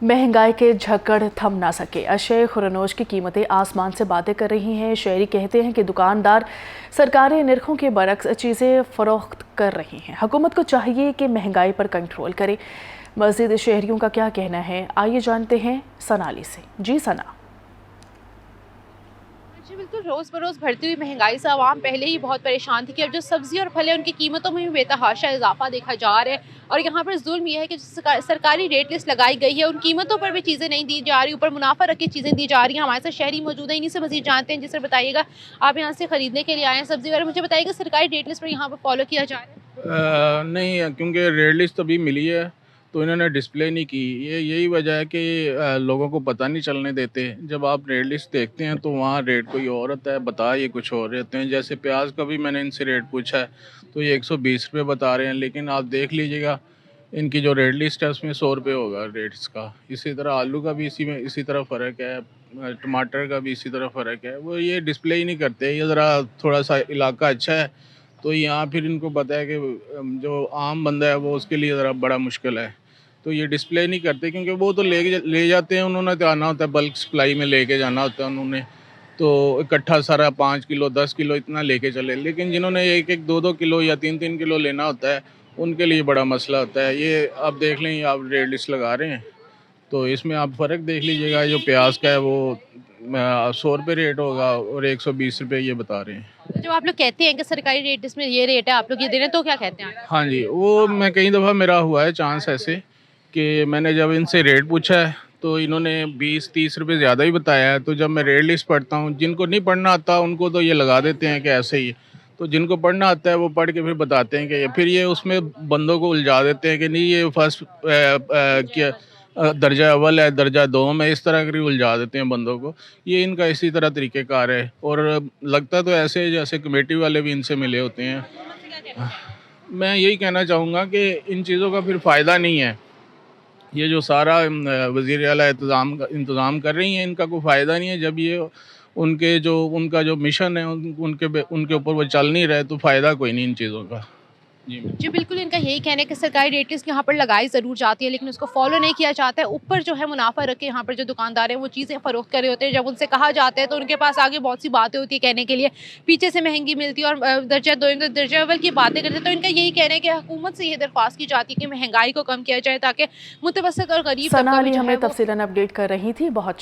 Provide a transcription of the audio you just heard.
महंगाई के झक्कड़ थम ना सके। अशय खुरनोश की कीमतें आसमान से बातें कर रही हैं। शहरी कहते हैं कि दुकानदार सरकारी निर्खों के बरक्स चीज़ें फरोख्त कर रही हैं। हुकूमत को चाहिए कि महंगाई पर कंट्रोल करे। मज़ीद शहरियों का क्या कहना है, आइए जानते हैं सनाली से। जी सना। जी बिल्कुल, रोज़ बरोज़ बढ़ती हुई महंगाई से आवाम पहले ही बहुत परेशान थी कि अब जो सब्ज़ी और फल है उनकी कीमतों में भी बेतहाशा इजाफा देखा जा रहा है। और यहाँ पर जुल्म यह है कि सरकारी रेट लिस्ट लगाई गई है, उन कीमतों पर भी चीज़ें नहीं दी जा रही, ऊपर मुनाफा रख के चीज़ें दी जा रही हैं। हमारे साथ शहरी मौजूद है, इन्हीं से मज़ीद जानते हैं। जिससे बताइएगा, आप यहाँ से खरीदने के लिए आए हैं सब्ज़ी वगैरह, मुझे बताइएगा सरकारी रेट लिस्ट पर यहाँ पर फॉलो किया जा रहा है? नहीं, क्योंकि रेड लिस्ट तो अभी मिली है तो इन्होंने डिस्प्ले नहीं की। ये यही वजह है कि लोगों को पता नहीं चलने देते। जब आप रेड लिस्ट देखते हैं तो वहाँ रेट कोई और होता है, बता ये कुछ और रहते हैं। जैसे प्याज का भी मैंने इनसे रेट पूछा है तो ये 120 रुपये बता रहे हैं, लेकिन आप देख लीजिएगा इनकी जो रेड लिस्ट है उसमें 100 रुपये होगा रेट इसका। इसी तरह आलू का भी इसी तरह फ़र्क है, टमाटर का भी इसी तरह फ़र्क है। वो ये डिस्प्ले ही नहीं करते। ये ज़रा थोड़ा सा इलाका अच्छा है तो यहाँ फिर इनको पता है कि जो आम बंदा है वो उसके लिए ज़रा बड़ा मुश्किल है, तो ये डिस्प्ले नहीं करते। क्योंकि वो तो ले जाते हैं, उन्होंने तो आना होता है, बल्क सप्लाई में लेके जाना होता है उन्होंने, तो इकट्ठा सारा 5 किलो 10 किलो इतना लेके चले। लेकिन जिन्होंने 1-1 2-2 किलो या 3-3 किलो लेना होता है उनके लिए बड़ा मसला होता है। ये आप देख लें, आप रेट लिस्ट लगा रहे हैं तो इसमें आप फ़र्क देख लीजिएगा। जो प्याज का है वो 100 रुपये रेट होगा और 120 रुपये ये बता रहे हैं। तो जब आप लोग कहते हैं कि सरकारी रेट इसमें ये रेट है, आप लोग ये दे रहे हैं, तो क्या कहते हैं? हाँ जी, वो मैं कई दफ़ा मेरा हुआ है चांस ऐसे कि मैंने जब इनसे रेट पूछा है तो इन्होंने 20-30 रुपये ज़्यादा ही बताया है। तो जब मैं रेट लिस्ट पढ़ता हूँ, जिनको नहीं पढ़ना आता उनको तो ये लगा देते हैं कि ऐसे ही है। तो जिनको पढ़ना आता है वो पढ़ के फिर बताते हैं कि फिर ये उसमें बंदों को उलझा देते हैं कि नहीं ये फर्स्ट क्या दर्जा अव्वल है, दर्जा दोम है, इस तरह के उलझा देते हैं बंदों को। ये इनका इसी तरह तरीक़ेकार है और लगता तो ऐसे है जैसे कमेटी वाले भी इनसे मिले होते हैं। मैं यही कहना चाहूँगा कि इन चीज़ों का फिर फ़ायदा नहीं है। ये जो सारा वज़ीर आला इंतज़ाम कर रही हैं, इनका कोई फ़ायदा नहीं है। जब ये उनका जो मिशन है उनके ऊपर वो चल नहीं रहे तो फ़ायदा कोई नहीं इन चीज़ों का। जी। जी बिल्कुल, इनका यही कहना है कि सरकारी रेट लिस्ट यहाँ पर लगाई ज़रूर जाती है, लेकिन उसको फॉलो नहीं किया जाता है। ऊपर जो है मुनाफा रख के यहाँ पर जो दुकानदार हैं वो चीज़ें फ़रोख्त कर रहे होते हैं। जब उनसे कहा जाता है तो उनके पास आगे बहुत सी बातें होती है कहने के लिए, पीछे से महंगी मिलती है और दर्जा दो दर्जा अव्वल की बातें करते हैं। तो इनका यही कहना है कि हुकूमत से ये दरख्वास्त की जाती है कि महंगाई को कम किया जाए ताकि मुतवसत और गरीब सना तबका भी अली जो है हमें वो तफसीलन अपडेट कर रही थी। बहुत